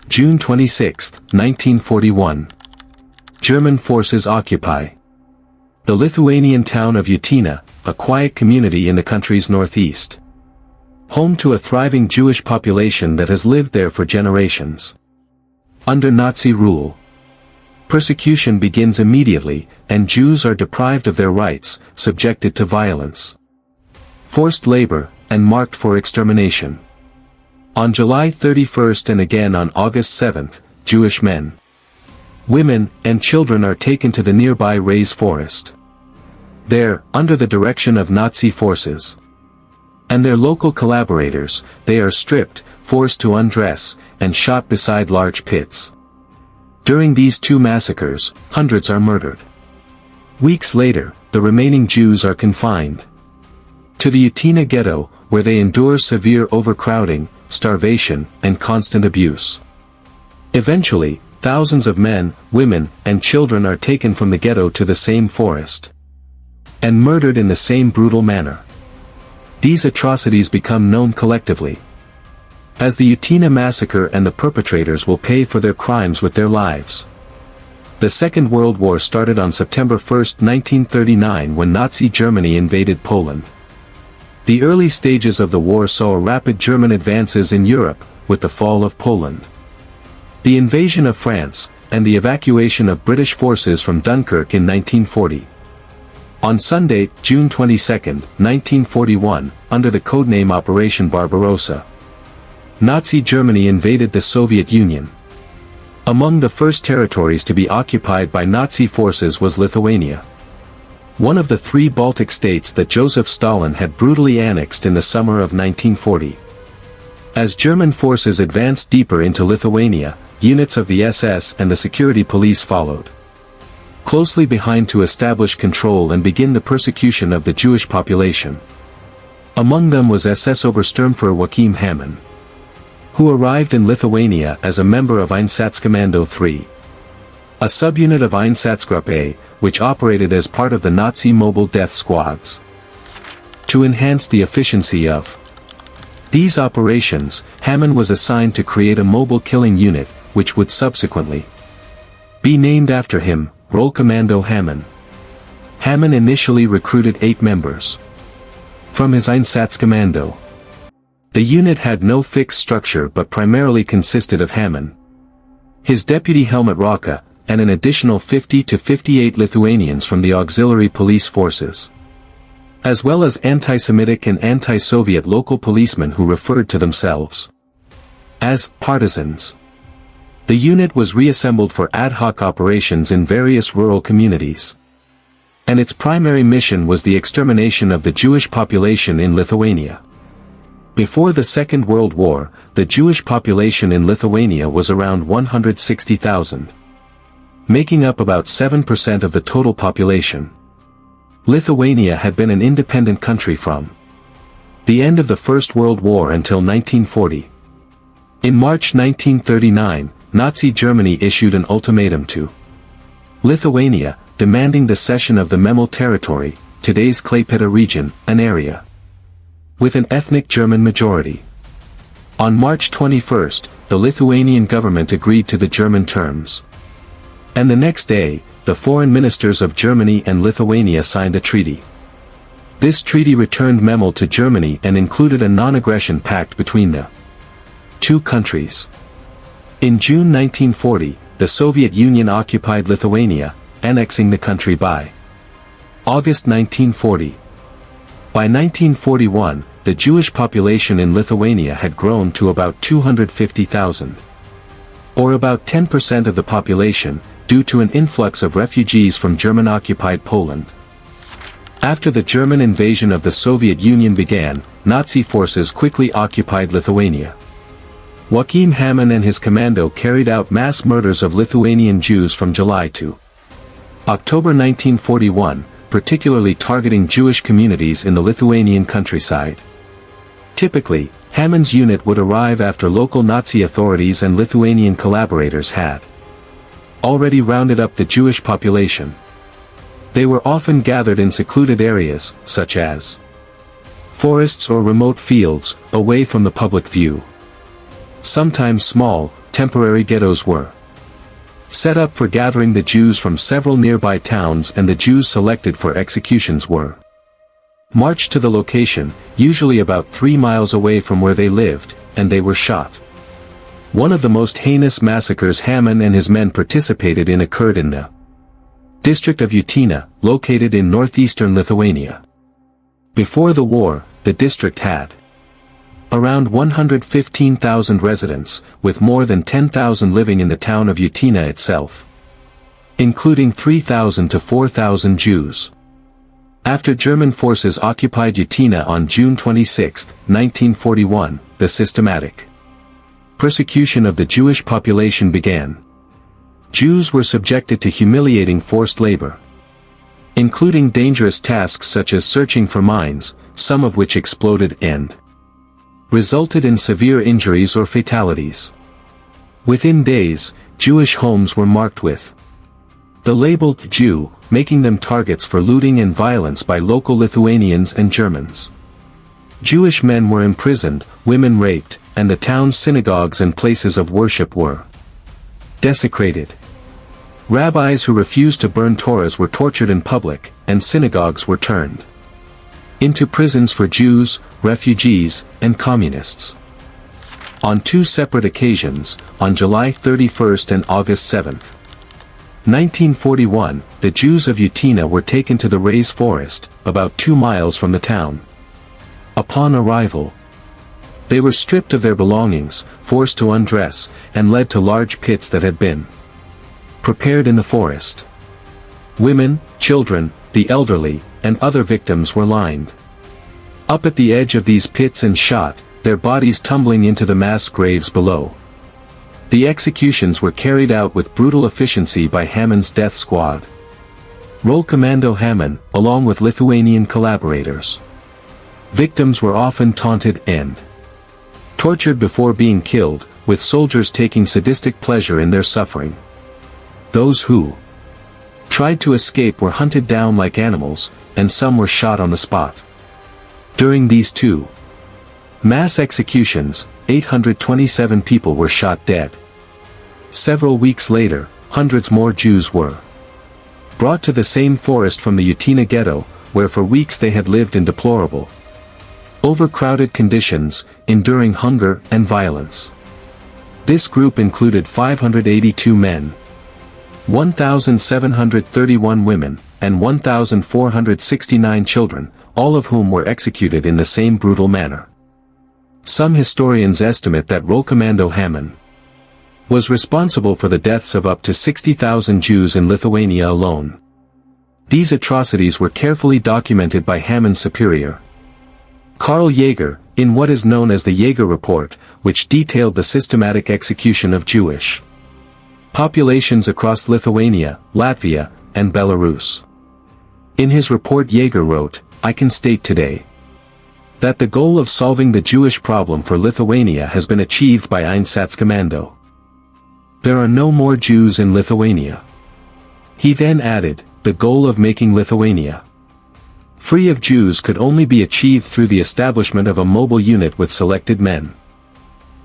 June 26, 1941. German forces occupy the Lithuanian town of Utena, a quiet community in the country's northeast. Home to a thriving Jewish population that has lived there for generations. Under Nazi rule, persecution begins immediately, and Jews are deprived of their rights, subjected to violence, forced labor, and marked for extermination. On July 31 and again on August 7, Jewish men, women, and children are taken to the nearby Reyes forest. There, under the direction of Nazi forces and their local collaborators, they are stripped, forced to undress, and shot beside large pits. During these two massacres, hundreds are murdered. Weeks later, the remaining Jews are confined to the Utena ghetto, where they endure severe overcrowding, starvation, and constant abuse. Eventually, thousands of men, women, and children are taken from the ghetto to the same forest and murdered in the same brutal manner. These atrocities become known collectively as the Utena massacre, and the perpetrators will pay for their crimes with their lives. The Second World War started on September 1, 1939, when Nazi Germany invaded Poland. The early stages of the war saw rapid German advances in Europe, with the fall of Poland, the invasion of France, and the evacuation of British forces from Dunkirk in 1940. On Sunday, June 22, 1941, under the codename Operation Barbarossa, Nazi Germany invaded the Soviet Union. Among the first territories to be occupied by Nazi forces was Lithuania, one of the three Baltic states that Joseph Stalin had brutally annexed in the summer of 1940. As German forces advanced deeper into Lithuania, units of the SS and the security police followed closely behind to establish control and begin the persecution of the Jewish population. Among them was SS Obersturmführer Joachim Hamann, who arrived in Lithuania as a member of Einsatzkommando III, a subunit of Einsatzgruppe, which operated as part of the Nazi mobile death squads. To enhance the efficiency of these operations, Hamann was assigned to create a mobile killing unit, which would subsequently be named after him, Roll Commando Hamann. Hamann initially recruited 8 members from his Einsatzkommando. The unit had no fixed structure but primarily consisted of Hamann, his deputy Helmut Rocca, and an additional 50 to 58 Lithuanians from the auxiliary police forces, as well as anti-Semitic and anti-Soviet local policemen who referred to themselves as partisans. The unit was reassembled for ad hoc operations in various rural communities, and its primary mission was the extermination of the Jewish population in Lithuania. Before the Second World War, the Jewish population in Lithuania was around 160,000, making up about 7% of the total population. Lithuania had been an independent country from the end of the First World War until 1940. In March 1939, Nazi Germany issued an ultimatum to Lithuania, demanding the cession of the Memel territory, today's Klaipėda region, an area with an ethnic German majority. On March 21, the Lithuanian government agreed to the German terms, and the next day, the foreign ministers of Germany and Lithuania signed a treaty. This treaty returned Memel to Germany and included a non-aggression pact between the two countries. In June 1940, the Soviet Union occupied Lithuania, annexing the country by August 1940. By 1941, the Jewish population in Lithuania had grown to about 250,000, or about 10% of the population, due to an influx of refugees from German-occupied Poland. After the German invasion of the Soviet Union began, Nazi forces quickly occupied Lithuania. Joachim Hamann and his commando carried out mass murders of Lithuanian Jews from July to October 1941, particularly targeting Jewish communities in the Lithuanian countryside. Typically, Hamann's unit would arrive after local Nazi authorities and Lithuanian collaborators had already rounded up the Jewish population. They were often gathered in secluded areas, such as forests or remote fields, away from the public view. Sometimes small, temporary ghettos were set up for gathering the Jews from several nearby towns, and the Jews selected for executions were marched to the location, usually about 3 miles away from where they lived, and they were shot. One of the most heinous massacres Haman and his men participated in occurred in the district of Utena, located in northeastern Lithuania. Before the war, the district had around 115,000 residents, with more than 10,000 living in the town of Utena itself, including 3,000 to 4,000 Jews. After German forces occupied Utena on June 26, 1941, the systematic persecution of the Jewish population began. Jews were subjected to humiliating forced labor, including dangerous tasks such as searching for mines, some of which exploded and resulted in severe injuries or fatalities. Within days, Jewish homes were marked with the label Jew, making them targets for looting and violence by local Lithuanians and Germans. Jewish men were imprisoned, women raped, and the town's synagogues and places of worship were desecrated. Rabbis who refused to burn Torahs were tortured in public, and synagogues were turned into prisons for Jews, refugees, and communists. On 2 separate occasions, on July 31 and August 7, 1941, the Jews of Utena were taken to the Raise Forest, about 2 miles from the town. Upon arrival, they were stripped of their belongings, forced to undress, and led to large pits that had been prepared in the forest. Women, children, the elderly, and other victims were lined up at the edge of these pits and shot, their bodies tumbling into the mass graves below. The executions were carried out with brutal efficiency by Haman's death squad. Roll Commando Haman, along with Lithuanian collaborators. Victims were often taunted and tortured before being killed, with soldiers taking sadistic pleasure in their suffering. Those who tried to escape were hunted down like animals, and some were shot on the spot. During these 2 mass executions, 827 people were shot dead. Several weeks later, hundreds more Jews were brought to the same forest from the Utena ghetto, where for weeks they had lived in deplorable, overcrowded conditions, enduring hunger and violence. This group included 582 men, 1,731 women, and 1,469 children, all of whom were executed in the same brutal manner. Some historians estimate that Roll Commando Haman was responsible for the deaths of up to 60,000 Jews in Lithuania alone. These atrocities were carefully documented by Haman's superior, Karl Jaeger, in what is known as the Jaeger Report, which detailed the systematic execution of Jewish populations across Lithuania, Latvia, and Belarus. In his report, Jaeger wrote, "I can state today that the goal of solving the Jewish problem for Lithuania has been achieved by Einsatzkommando. There are no more Jews in Lithuania." He then added, "The goal of making Lithuania free of Jews could only be achieved through the establishment of a mobile unit with selected men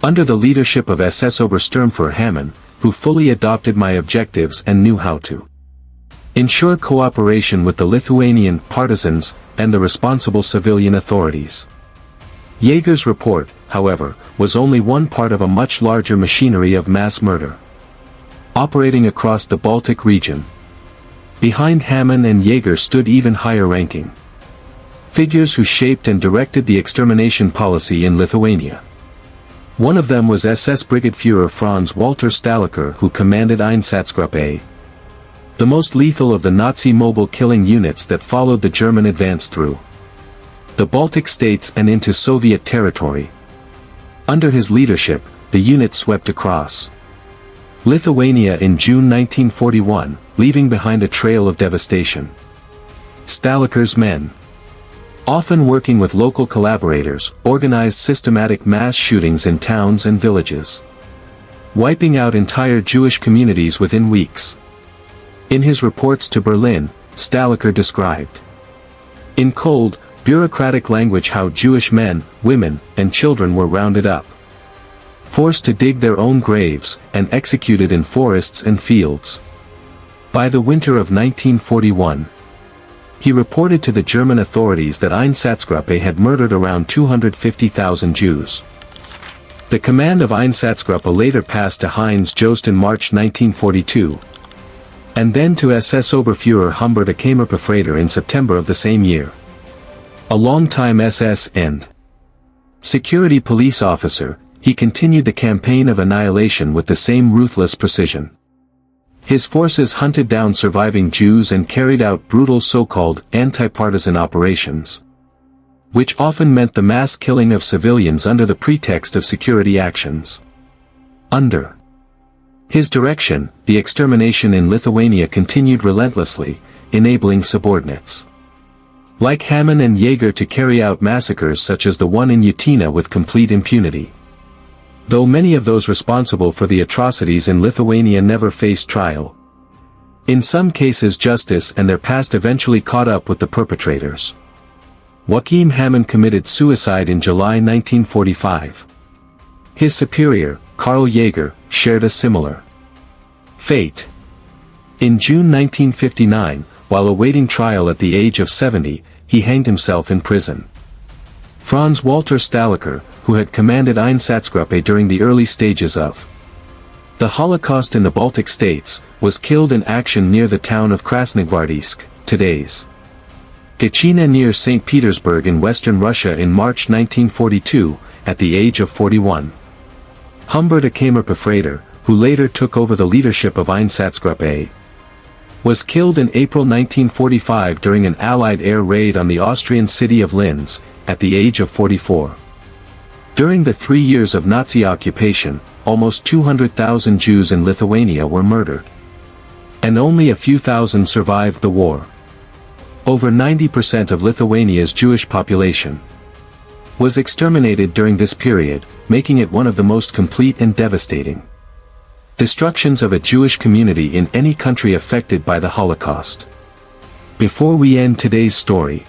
under the leadership of SS Obersturmführer Haman, who fully adopted my objectives and knew how to ensure cooperation with the Lithuanian partisans and the responsible civilian authorities." Jaeger's report, however, was only one part of a much larger machinery of mass murder operating across the Baltic region. Behind Haman and Jaeger stood even higher-ranking figures who shaped and directed the extermination policy in Lithuania. One of them was SS Brigadeführer Franz Walter Stahlecker, who commanded Einsatzgruppe A, the most lethal of the Nazi mobile killing units that followed the German advance through the Baltic states and into Soviet territory. Under his leadership, the unit swept across Lithuania in June 1941, leaving behind a trail of devastation. Stahlecker's men, often working with local collaborators, organized systematic mass shootings in towns and villages, wiping out entire Jewish communities within weeks. In his reports to Berlin, Stahlecker described in cold, bureaucratic language how Jewish men, women, and children were rounded up, forced to dig their own graves, and executed in forests and fields. By the winter of 1941, he reported to the German authorities that Einsatzgruppe had murdered around 250,000 Jews. The command of Einsatzgruppe later passed to Heinz Jost in March 1942, and then to SS Oberfuhrer Humbert Kammerbefreider in September of the same year. A long-time SS and security police officer, he continued the campaign of annihilation with the same ruthless precision. His forces hunted down surviving Jews and carried out brutal so-called anti-partisan operations, which often meant the mass killing of civilians under the pretext of security actions. Under his direction, the extermination in Lithuania continued relentlessly, enabling subordinates like Hamann and Jaeger to carry out massacres such as the one in Utena with complete impunity. Though many of those responsible for the atrocities in Lithuania never faced trial. In some cases justice and their past eventually caught up with the perpetrators. Joachim Hamann committed suicide in July 1945. His superior, Karl Jaeger, shared a similar fate. In June 1959, while awaiting trial at the age of 70, he hanged himself in prison. Franz Walter Stahlecker, who had commanded Einsatzgruppe during the early stages of the Holocaust in the Baltic states, was killed in action near the town of Krasnogvardisk, today's Gatchina near St. Petersburg in western Russia in March 1942, at the age of 41. Humbert Kammerbefreider, who later took over the leadership of Einsatzgruppe, was killed in April 1945 during an Allied air raid on the Austrian city of Linz, at the age of 44. During the 3 years of Nazi occupation, almost 200,000 Jews in Lithuania were murdered. And only a few thousand survived the war. Over 90% of Lithuania's Jewish population was exterminated during this period, making it one of the most complete and devastating destructions of a Jewish community in any country affected by the Holocaust. Before we end today's story,